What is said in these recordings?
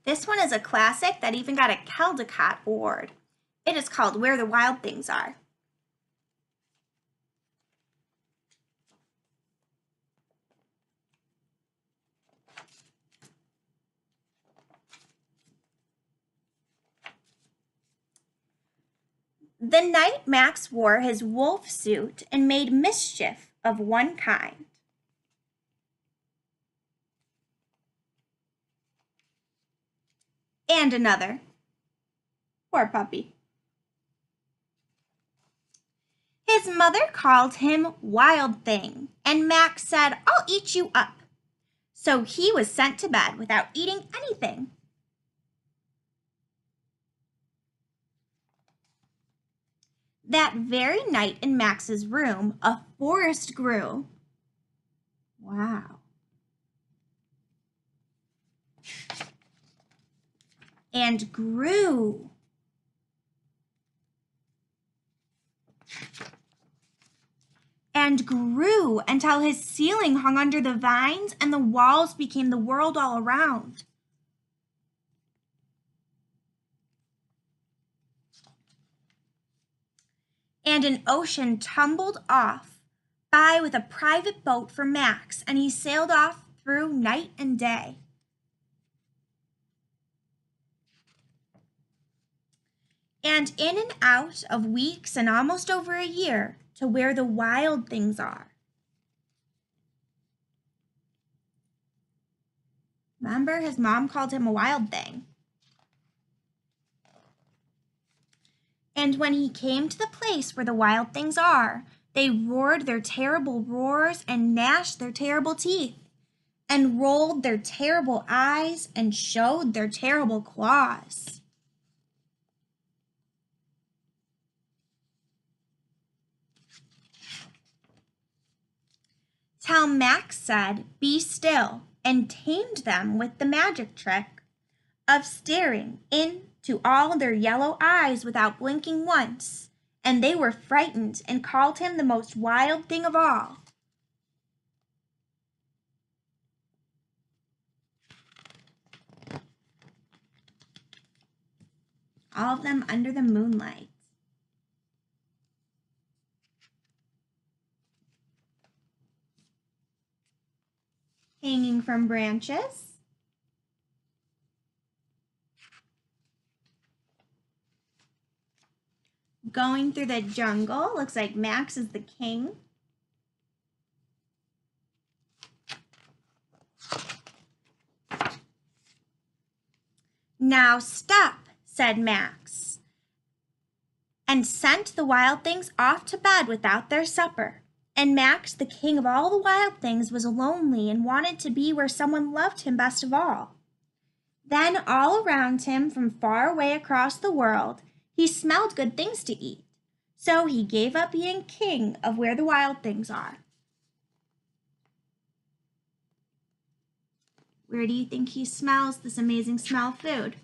This one is a classic that even got a Caldecott award. It is called Where the Wild Things Are. The night Max wore his wolf suit and made mischief of one kind and another. Poor puppy. His mother called him Wild Thing, and Max said, "I'll eat you up." So he was sent to bed without eating anything. That very night in Max's room, a forest grew. Wow. And grew. And grew until his ceiling hung under the vines and the walls became the world all around. And an ocean tumbled off by with a private boat for Max, and he sailed off through night and day. And in and out of weeks and almost over a year to where the wild things are. Remember, his mom called him a wild thing. And when he came to the place where the wild things are, they roared their terrible roars and gnashed their terrible teeth and rolled their terrible eyes and showed their terrible claws. Till Max said, "Be still," and tamed them with the magic trick of staring into all their yellow eyes without blinking once, and they were frightened and called him the most wild thing of all. All of them under the moonlight. Hanging from branches. Going through the jungle. Looks like Max is the king. "Now stop," said Max, and sent the wild things off to bed without their supper. And Max, the king of all the wild things, was lonely and wanted to be where someone loved him best of all. Then all around him, from far away across the world, he smelled good things to eat. So he gave up being king of where the wild things are. Where do you think he smells this amazing smell of food?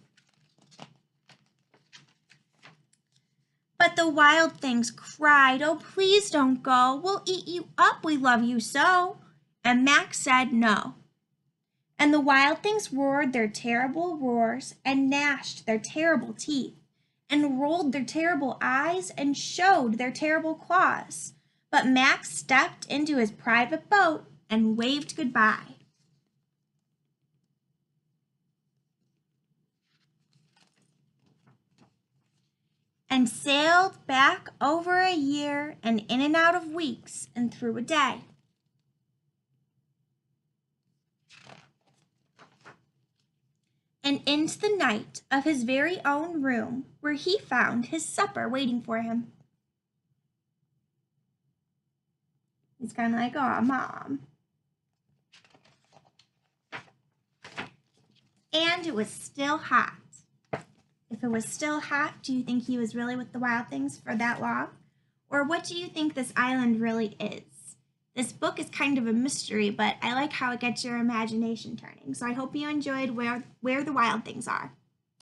But the wild things cried, "Oh, please don't go. We'll eat you up. We love you so." And Max said no. And the wild things roared their terrible roars and gnashed their terrible teeth and rolled their terrible eyes and showed their terrible claws. But Max stepped into his private boat and waved goodbye. And sailed back over a year and in and out of weeks and through a day. And into the night of his very own room, where he found his supper waiting for him. He's kind of like, "Aw, Mom." And it was still hot. If it was still hot, do you think he was really with the wild things for that long? Or what do you think this island really is? This book is kind of a mystery, but I like how it gets your imagination turning. So I hope you enjoyed Where the Wild Things Are.